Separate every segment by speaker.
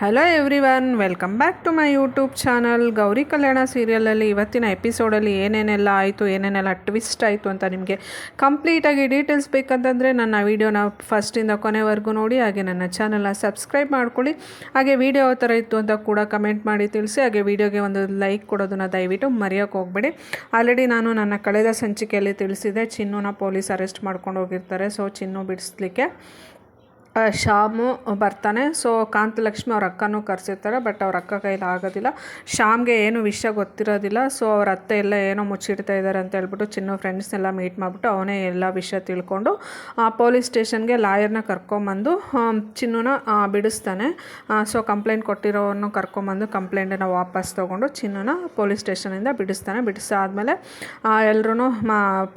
Speaker 1: Hello everyone, welcome back to my YouTube channel. Gauri Kalyana ಸೀರಿಯಲಲ್ಲಿ ಇವತ್ತಿನ ಎಪಿಸೋಡಲ್ಲಿ ಏನೇನೆಲ್ಲ ಆಯಿತು, ಏನೇನೆಲ್ಲ ಟ್ವಿಸ್ಟ್ ಆಯಿತು ಅಂತ ನಿಮಗೆ ಕಂಪ್ಲೀಟಾಗಿ ಡೀಟೇಲ್ಸ್ ಬೇಕಂತಂದರೆ ನನ್ನ ವೀಡಿಯೋನ ಫಸ್ಟಿಂದ ಕೊನೆವರೆಗೂ ನೋಡಿ. ಹಾಗೆ ನನ್ನ ಚಾನಲ್ನ ಸಬ್ಸ್ಕ್ರೈಬ್ ಮಾಡ್ಕೊಳ್ಳಿ. ಹಾಗೆ ವೀಡಿಯೋ ಯಾವ ಥರ ಇತ್ತು ಅಂತ ಕೂಡ ಕಮೆಂಟ್ ಮಾಡಿ ತಿಳಿಸಿ. ಹಾಗೆ ವೀಡಿಯೋಗೆ ಒಂದು ಲೈಕ್ ಕೊಡೋದನ್ನು ದಯವಿಟ್ಟು ಮರೆಯೋಕ್ಕೆ ಹೋಗಬೇಡಿ. ಆಲ್ರೆಡಿ ನಾನು ನನ್ನ ಕಳೆದ ಸಂಚಿಕೆಯಲ್ಲಿ ತಿಳಿಸಿದೆ, ಚಿನ್ನುನ ಪೊಲೀಸ್ ಅರೆಸ್ಟ್ ಮಾಡ್ಕೊಂಡು ಹೋಗಿರ್ತಾರೆ. ಸೊ ಚಿನ್ನು ಬಿಡಿಸ್ಲಿಕ್ಕೆ ಶ್ಯಾಮು ಬರ್ತಾನೆ. ಸೊ ಕಾಂತಲಕ್ಷ್ಮಿ ಅವ್ರ ಅಕ್ಕನೂ ಕರೆಸಿರ್ತಾರೆ, ಬಟ್ ಅವ್ರ ಅಕ್ಕ ಕೈಲಿ ಆಗೋದಿಲ್ಲ. ಶ್ಯಾಮ್ಗೆ ಏನು ವಿಷಯ ಗೊತ್ತಿರೋದಿಲ್ಲ. ಸೊ ಅವ್ರ ಅತ್ತೆ ಎಲ್ಲ ಏನೋ ಮುಚ್ಚಿಡ್ತಾ ಇದ್ದಾರೆ ಅಂತ ಹೇಳ್ಬಿಟ್ಟು ಚಿನ್ನು ಫ್ರೆಂಡ್ಸ್ನೆಲ್ಲ ಮೀಟ್ ಮಾಡಿಬಿಟ್ಟು ಅವನೇ ಎಲ್ಲ ವಿಷಯ ತಿಳ್ಕೊಂಡು ಪೊಲೀಸ್ ಸ್ಟೇಷನ್ಗೆ ಲಾಯರ್ನ ಕರ್ಕೊಂಬಂದು ಚಿನ್ನುನ ಬಿಡಿಸ್ತಾನೆ. ಸೊ ಕಂಪ್ಲೇಂಟ್ ಕೊಟ್ಟಿರೋವನ್ನು ಕರ್ಕೊಂಬಂದು ಕಂಪ್ಲೇಂಟನ್ನು ವಾಪಸ್ ತೊಗೊಂಡು ಚಿನ್ನುನ ಪೊಲೀಸ್ ಸ್ಟೇಷನಿಂದ ಬಿಡಿಸ್ತಾನೆ. ಬಿಡಿಸಾದ್ಮೇಲೆ ಎಲ್ಲರೂ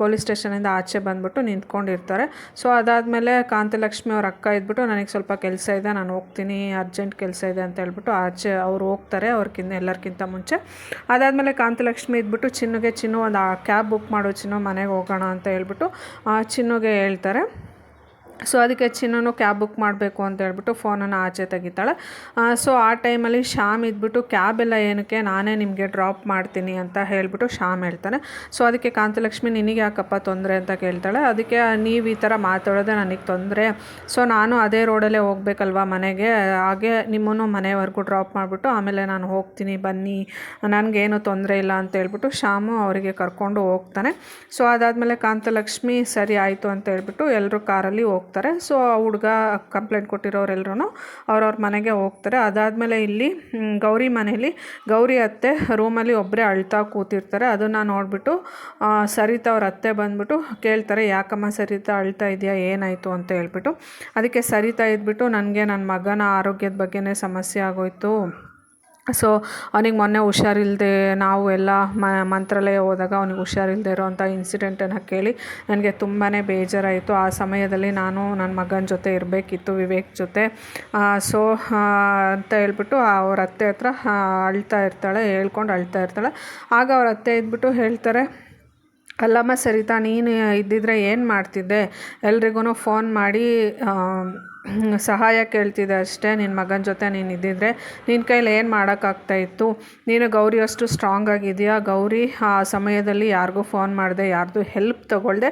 Speaker 1: ಪೊಲೀಸ್ ಸ್ಟೇಷನಿಂದ ಆಚೆ ಬಂದ್ಬಿಟ್ಟು ನಿಂತ್ಕೊಂಡಿರ್ತಾರೆ. ಸೊ ಅದಾದಮೇಲೆ ಕಾಂತಲಕ್ಷ್ಮಿ ಅವ್ರ ಅಕ್ಕ ಇದ್ಬಿಟ್ಟು ನನಗೆ ಸ್ವಲ್ಪ ಕೆಲಸ ಇದೆ, ನಾನು ಹೋಗ್ತೀನಿ, ಅರ್ಜೆಂಟ್ ಕೆಲಸ ಇದೆ ಅಂತ ಹೇಳ್ಬಿಟ್ಟು ಆಚೆ ಅವ್ರು ಹೋಗ್ತಾರೆ, ಎಲ್ಲರಿಗಿಂತ ಮುಂಚೆ. ಅದಾದಮೇಲೆ ಕಾಂತಲಕ್ಷ್ಮಿ ಇದ್ಬಿಟ್ಟು ಚಿನ್ನು ಒಂದು ಕ್ಯಾಬ್ ಬುಕ್ ಮಾಡು, ಚಿನ್ನು ಮನೆಗೆ ಹೋಗೋಣ ಅಂತ ಹೇಳ್ಬಿಟ್ಟು ಚಿನ್ನುಗೆ ಹೇಳ್ತಾರೆ. ಸೊ ಅದಕ್ಕೆ ಚಿನ್ನು ಕ್ಯಾಬ್ ಬುಕ್ ಮಾಡಬೇಕು ಅಂತ ಹೇಳ್ಬಿಟ್ಟು ಫೋನನ್ನು ಆಚೆ ತೆಗಿತಾಳೆ. ಸೊ ಆ ಟೈಮಲ್ಲಿ ಶ್ಯಾಮ್ ಇದ್ಬಿಟ್ಟು ಕ್ಯಾಬೆಲ್ಲ ಏನಕ್ಕೆ, ನಾನೇ ನಿಮಗೆ ಡ್ರಾಪ್ ಮಾಡ್ತೀನಿ ಅಂತ ಹೇಳ್ಬಿಟ್ಟು ಶ್ಯಾಮ್ ಹೇಳ್ತಾನೆ. ಸೊ ಅದಕ್ಕೆ ಕಾಂತಲಕ್ಷ್ಮಿ ನಿನಗೆ ಯಾಕಪ್ಪ ತೊಂದರೆ ಅಂತ ಕೇಳ್ತಾಳೆ. ಅದಕ್ಕೆ ನೀವು ಈ ಥರ ಮಾತಾಡೋದೆ ನನಗೆ ತೊಂದರೆ, ಸೊ ನಾನು ಅದೇ ರೋಡಲ್ಲೇ ಹೋಗ್ಬೇಕಲ್ವ ಮನೆಗೆ, ಹಾಗೆ ನಿಮ್ಮನ್ನು ಮನೆವರೆಗೂ ಡ್ರಾಪ್ ಮಾಡಿಬಿಟ್ಟು ಆಮೇಲೆ ನಾನು ಹೋಗ್ತೀನಿ, ಬನ್ನಿ, ನನಗೇನು ತೊಂದರೆ ಇಲ್ಲ ಅಂತ ಹೇಳ್ಬಿಟ್ಟು ಶ್ಯಾಮು ಅವರಿಗೆ ಕರ್ಕೊಂಡು ಹೋಗ್ತಾನೆ. ಸೊ ಅದಾದಮೇಲೆ ಕಾಂತಲಕ್ಷ್ಮಿ ಸರಿ ಆಯಿತು ಅಂತ ಹೇಳ್ಬಿಟ್ಟು ಎಲ್ಲರೂ ಕಾರಲ್ಲಿ ಹೋಗ್ತಾರೆ. ಸೊ ಹುಡುಗ ಕಂಪ್ಲೇಂಟ್ ಕೊಟ್ಟಿರೋರೆಲ್ಲರೂ ಅವ್ರವ್ರ ಮನೆಗೆ ಹೋಗ್ತಾರೆ. ಅದಾದಮೇಲೆ ಇಲ್ಲಿ ಗೌರಿ ಮನೇಲಿ ಗೌರಿ ಅತ್ತೆ ರೂಮಲ್ಲಿ ಒಬ್ಬರೇ ಅಳ್ತಾ ಕೂತಿರ್ತಾರೆ. ಅದನ್ನು ನೋಡಿಬಿಟ್ಟು ಸರಿತಾ ಅವ್ರ ಅತ್ತೆ ಬಂದ್ಬಿಟ್ಟು ಕೇಳ್ತಾರೆ, ಯಾಕಮ್ಮ ಸರಿತಾ ಅಳ್ತಾ ಇದೆಯಾ, ಏನಾಯಿತು ಅಂತ ಹೇಳ್ಬಿಟ್ಟು. ಅದಕ್ಕೆ ಸರಿತಾ ಇದ್ಬಿಟ್ಟು ನನಗೆ ನನ್ನ ಮಗನ ಆರೋಗ್ಯದ ಬಗ್ಗೆನೇ ಸಮಸ್ಯೆ ಆಗೋಯಿತು. ಸೊ ಅವನಿಗೆ ಮೊನ್ನೆ ಹುಷಾರಿಲ್ಲದೆ, ನಾವು ಎಲ್ಲ ಮಂತ್ರಾಲಯ ಹೋದಾಗ ಅವನಿಗೆ ಹುಷಾರಿಲ್ಲದೆ ಇರೋವಂಥ ಇನ್ಸಿಡೆಂಟನ್ನು ಕೇಳಿ ನನಗೆ ತುಂಬಾ ಬೇಜಾರಾಯಿತು. ಆ ಸಮಯದಲ್ಲಿ ನಾನು ನನ್ನ ಮಗನ ಜೊತೆ ಇರಬೇಕಿತ್ತು, ವಿವೇಕ್ ಜೊತೆ. ಸೊ ಅಂತ ಹೇಳ್ಬಿಟ್ಟು ಅವ್ರ ಅತ್ತೆ ಹತ್ರ ಅಳ್ತಾ ಇರ್ತಾಳೆ, ಹೇಳ್ಕೊಂಡು ಅಳ್ತಾ ಇರ್ತಾಳೆ. ಆಗ ಅವ್ರ ಅತ್ತೆ ಇದ್ಬಿಟ್ಟು ಹೇಳ್ತಾರೆ, ಅಲ್ಲಮ್ಮ ಸರಿತಾ, ನೀನು ಇದ್ದಿದ್ರೆ ಏನು ಮಾಡ್ತಿದ್ದೆ, ಎಲ್ರಿಗೂ ಫೋನ್ ಮಾಡಿ ಸಹಾಯ ಕೇಳ್ತಿದ್ದೆ ಅಷ್ಟೇ. ನಿನ್ನ ಮಗನ ಜೊತೆ ನೀನು ಇದ್ದಿದ್ರೆ ನಿನ್ನ ಕೈಲಿ ಏನು ಮಾಡೋಕ್ಕಾಗ್ತಾಯಿತ್ತು. ನೀನು ಗೌರಿ ಅಷ್ಟು ಸ್ಟ್ರಾಂಗ್ ಆಗಿದೆಯಾ. ಗೌರಿ ಆ ಸಮಯದಲ್ಲಿ ಯಾರಿಗೂ ಫೋನ್ ಮಾಡಿದೆ, ಯಾರ್ದು ಹೆಲ್ಪ್ ತೊಗೊಳ್ದೆ,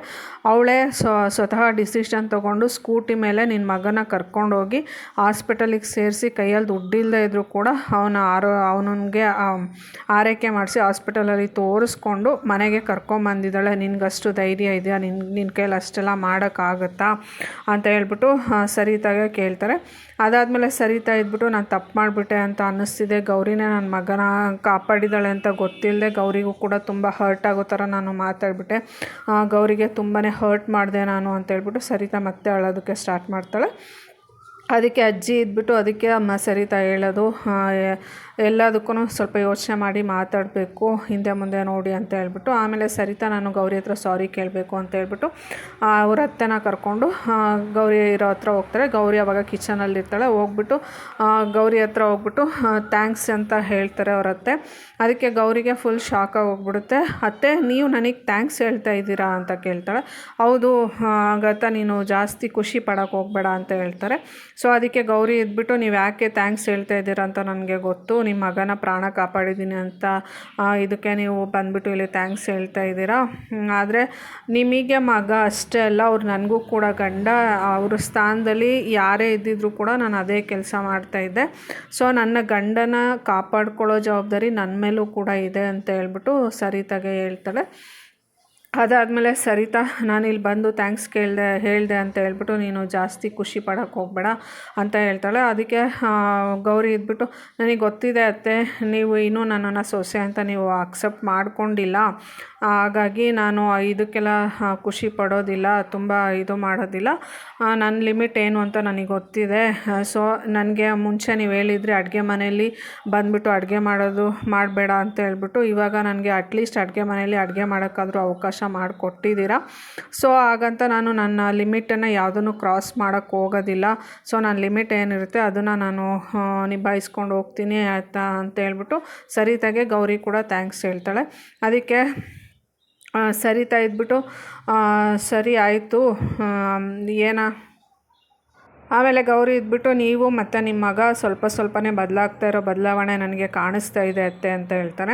Speaker 1: ಅವಳೇ ಸ್ವತಃ ಡಿಸಿಷನ್ ತೊಗೊಂಡು ಸ್ಕೂಟಿ ಮೇಲೆ ನಿನ್ನ ಮಗನ ಕರ್ಕೊಂಡೋಗಿ ಹಾಸ್ಪಿಟಲಿಗೆ ಸೇರಿಸಿ, ಕೈಯಲ್ಲಿ ದುಡ್ಡಿಲ್ಲದೆ ಇದ್ದರೂ ಕೂಡ ಅವನಿಗೆ ಆರೈಕೆ ಮಾಡಿಸಿ ಹಾಸ್ಪಿಟಲಲ್ಲಿ ತೋರಿಸ್ಕೊಂಡು ಮನೆಗೆ ಕರ್ಕೊಂಬಂದಿದ್ದಾಳೆ. ನಿನಗಷ್ಟು ಧೈರ್ಯ ಇದೆಯಾ, ನಿನ್ನ ಕೈಲಿ ಅಷ್ಟೆಲ್ಲ ಮಾಡೋಕ್ಕಾಗತ್ತಾ ಅಂತ ಹೇಳ್ಬಿಟ್ಟು ಸರಿತಾಗೆ ಕೇಳ್ತಾರೆ. ಅದಾದಮೇಲೆ ಸರಿತಾ ಇದ್ಬಿಟ್ಟು ನಾನು ತಪ್ಪು ಮಾಡಿಬಿಟ್ಟೆ ಅಂತ ಅನ್ನಿಸ್ತಿದೆ, ಗೌರಿನೇ ನನ್ನ ಮಗನ ಕಾಪಾಡಿದ್ದಾಳೆ ಅಂತ ಗೊತ್ತಿಲ್ಲದೆ ಗೌರಿಗೂ ಕೂಡ ತುಂಬ ಹರ್ಟ್ ಆಗೋ ಥರ ನಾನು ಮಾತಾಡ್ಬಿಟ್ಟೆ, ಗೌರಿಗೆ ತುಂಬಾ ಹರ್ಟ್ ಮಾಡಿದೆ ನಾನು ಅಂತ ಹೇಳ್ಬಿಟ್ಟು ಸರಿತಾ ಮತ್ತೆ ಅಳೋದಕ್ಕೆ ಸ್ಟಾರ್ಟ್ ಮಾಡ್ತಾಳೆ. ಅದಕ್ಕೆ ಅಜ್ಜಿ ಇದ್ಬಿಟ್ಟು ಅದಕ್ಕೆ ಅಮ್ಮ ಸರಿತಾ ಹೇಳೋದು, ಎಲ್ಲದಕ್ಕೂ ಸ್ವಲ್ಪ ಯೋಚನೆ ಮಾಡಿ ಮಾತಾಡಬೇಕು, ಹಿಂದೆ ಮುಂದೆ ನೋಡಿ ಅಂತ ಹೇಳ್ಬಿಟ್ಟು. ಆಮೇಲೆ ಸರಿತಾ ನಾನು ಗೌರಿ ಹತ್ರ ಸಾರಿ ಕೇಳಬೇಕು ಅಂತ ಹೇಳ್ಬಿಟ್ಟು ಅವ್ರ ಅತ್ತೆನ ಕರ್ಕೊಂಡು ಗೌರಿ ಇರೋ ಹತ್ರ ಹೋಗ್ತಾರೆ. ಗೌರಿ ಅವಾಗ ಕಿಚನಲ್ಲಿರ್ತಾಳೆ. ಹೋಗ್ಬಿಟ್ಟು ಗೌರಿ ಹತ್ರ ಹೋಗ್ಬಿಟ್ಟು ಥ್ಯಾಂಕ್ಸ್ ಅಂತ ಹೇಳ್ತಾರೆ ಅವ್ರ ಅತ್ತೆ. ಅದಕ್ಕೆ ಗೌರಿಗೆ ಫುಲ್ ಶಾಕಾಗಿ ಹೋಗ್ಬಿಡುತ್ತೆ. ಅತ್ತೆ, ನೀವು ನನಗೆ ಥ್ಯಾಂಕ್ಸ್ ಹೇಳ್ತಾ ಇದ್ದೀರಾ ಅಂತ ಕೇಳ್ತಾಳೆ. ಹೌದು ಗತ, ನೀನು ಜಾಸ್ತಿ ಖುಷಿ ಪಡೋಕ್ಕೆ ಹೋಗಬೇಡ ಅಂತ ಹೇಳ್ತಾರೆ. ಸೊ ಅದಕ್ಕೆ ಗೌರಿ ಇದ್ಬಿಟ್ಟು, ನೀವು ಯಾಕೆ ಥ್ಯಾಂಕ್ಸ್ ಹೇಳ್ತಾ ಇದ್ದೀರಾ ಅಂತ ನನಗೆ ಗೊತ್ತು, ನಿಮ್ಮ ಮಗನ ಪ್ರಾಣ ಕಾಪಾಡಿದ್ದೀನಿ ಅಂತ ಇದಕ್ಕೆ ನೀವು ಬಂದುಬಿಟ್ಟು ಇಲ್ಲಿ ಥ್ಯಾಂಕ್ಸ್ ಹೇಳ್ತಾ ಇದ್ದೀರಾ. ಆದರೆ ನಿಮಗೆ ಮಗ ಅಷ್ಟೇ ಅಲ್ಲ, ಅವ್ರು ನನಗೂ ಕೂಡ ಗಂಡ, ಅವ್ರ ಸ್ಥಾನದಲ್ಲಿ ಯಾರೇ ಇದ್ದಿದ್ರೂ ಕೂಡ ನಾನು ಅದೇ ಕೆಲಸ ಮಾಡ್ತಾಯಿದ್ದೆ. ಸೊ ನನ್ನ ಗಂಡನ ಕಾಪಾಡ್ಕೊಳ್ಳೋ ಜವಾಬ್ದಾರಿ ನನ್ನ ಮೇಲೂ ಕೂಡ ಇದೆ ಅಂತ ಹೇಳ್ಬಿಟ್ಟು ಸರಿತಾಗೆ ಹೇಳ್ತಾಳೆ. ಅದಾದಮೇಲೆ ಸರಿತಾ, ನಾನಿಲ್ಲಿ ಬಂದು ಥ್ಯಾಂಕ್ಸ್ ಹೇಳಿದೆ ಅಂತ ಹೇಳ್ಬಿಟ್ಟು ನೀನು ಜಾಸ್ತಿ ಖುಷಿ ಪಡೋಕ್ಕೆ ಹೋಗಬೇಡ ಅಂತ ಹೇಳ್ತಾಳೆ. ಅದಕ್ಕೆ ಗೌರಿ ಇದ್ಬಿಟ್ಟು, ನನಗೆ ಗೊತ್ತಿದೆ ಅತ್ತೆ, ನೀವು ಇನ್ನೂ ನನ್ನನ್ನು ಸೊಸೆ ಅಂತ ನೀವು ಅಕ್ಸೆಪ್ಟ್ ಮಾಡ್ಕೊಂಡಿಲ್ಲ, ಹಾಗಾಗಿ ನಾನು ಇದಕ್ಕೆಲ್ಲ ಖುಷಿ ಪಡೋದಿಲ್ಲ, ತುಂಬ ಇದು ಮಾಡೋದಿಲ್ಲ. ನನ್ನ ಲಿಮಿಟ್ ಏನು ಅಂತ ನನಗೆ ಗೊತ್ತಿದೆ. ಸೊ ನನಗೆ ಮುಂಚೆ ನೀವು ಹೇಳಿದ್ರಿ ಅಡುಗೆ ಮನೆಯಲ್ಲಿ ಬಂದುಬಿಟ್ಟು ಅಡುಗೆ ಮಾಡಬೇಡ ಅಂತ ಹೇಳ್ಬಿಟ್ಟು, ಇವಾಗ ನನಗೆ ಅಟ್ಲೀಸ್ಟ್ ಅಡುಗೆ ಮನೆಯಲ್ಲಿ ಅಡುಗೆ ಮಾಡೋಕ್ಕಾದರೂ ಅವಕಾಶ ಮಾಡಿಕೊಟ್ಟಿದ್ದೀರಾ. ಸೊ ಹಾಗಂತ ನಾನು ನನ್ನ ಲಿಮಿಟನ್ನು ಯಾವುದನ್ನು ಕ್ರಾಸ್ ಮಾಡೋಕ್ಕೆ ಹೋಗೋದಿಲ್ಲ. ಸೊ ನನ್ನ ಲಿಮಿಟ್ ಏನಿರುತ್ತೆ ಅದನ್ನು ನಾನು ನಿಭಾಯಿಸ್ಕೊಂಡು ಹೋಗ್ತೀನಿ ಆಯಿತಾ ಅಂತ ಹೇಳ್ಬಿಟ್ಟು ಸರಿತಾಗೆ ಗೌರಿ ಕೂಡ ಥ್ಯಾಂಕ್ಸ್ ಹೇಳ್ತಾಳೆ. ಅದಕ್ಕೆ ಸರಿತಾ ಇದ್ಬಿಟ್ಟು, ಸರಿ ಆಯಿತು, ಆಮೇಲೆ ಗೌರಿ ಇದ್ಬಿಟ್ಟು ನೀವು ಮತ್ತು ನಿಮ್ಮ ಮಗ ಸ್ವಲ್ಪನೇ ಬದಲಾಗ್ತಾ ಇರೋ ಬದಲಾವಣೆ ನನಗೆ ಕಾಣಿಸ್ತಾ ಇದೆ ಅತ್ತೆ ಅಂತ ಹೇಳ್ತಾನೆ.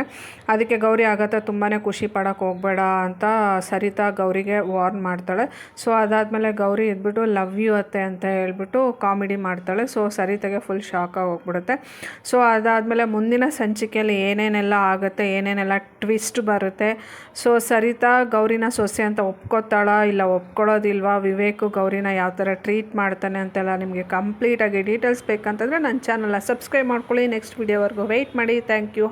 Speaker 1: ಅದಕ್ಕೆ ಗೌರಿ ಆಗತ್ತ ತುಂಬಾ ಖುಷಿ ಪಡೋಕ್ಕೆ ಹೋಗಬೇಡ ಅಂತ ಸರಿತಾ ಗೌರಿಗೆ ವಾರ್ನ್ ಮಾಡ್ತಾಳೆ. ಸೊ ಅದಾದಮೇಲೆ ಗೌರಿ ಇದ್ಬಿಟ್ಟು ಲವ್ ಯು ಅತ್ತೆ ಅಂತ ಹೇಳ್ಬಿಟ್ಟು ಕಾಮಿಡಿ ಮಾಡ್ತಾಳೆ. ಸೊ ಸರಿತಾಗೆ ಫುಲ್ ಶಾಕಾಗಿ ಹೋಗ್ಬಿಡುತ್ತೆ. ಸೊ ಅದಾದಮೇಲೆ ಮುಂದಿನ ಸಂಚಿಕೆಯಲ್ಲಿ ಏನೇನೆಲ್ಲ ಆಗುತ್ತೆ, ಏನೇನೆಲ್ಲ ಟ್ವಿಸ್ಟ್ ಬರುತ್ತೆ, ಸೊ ಸರಿತಾ ಗೌರಿನ ಸೊಸೆ ಅಂತ ಒಪ್ಕೋತಾಳ ಇಲ್ಲ ಒಪ್ಕೊಳ್ಳೋದಿಲ್ವಾ, ವಿವೇಕು ಗೌರಿನ ಯಾವ ಥರ ಟ್ರೀಟ್ ಮಾಡ್ತಾನೆ ಅಂತೆಲ್ಲ ನಿಮಗೆ ಕಂಪ್ಲೀಟಾಗಿ ಡೀಟೇಲ್ಸ್ ಬೇಕಂತಂದರೆ ನನ್ನ ಚಾನಲ್ನ ಸಬ್ಸ್ಕ್ರೈಬ್ ಮಾಡ್ಕೊಳ್ಳಿ. ನೆಕ್ಸ್ಟ್ ವಿಡಿಯೋವರೆಗೂ ವೆಯ್ಟ್ ಮಾಡಿ. Thank you.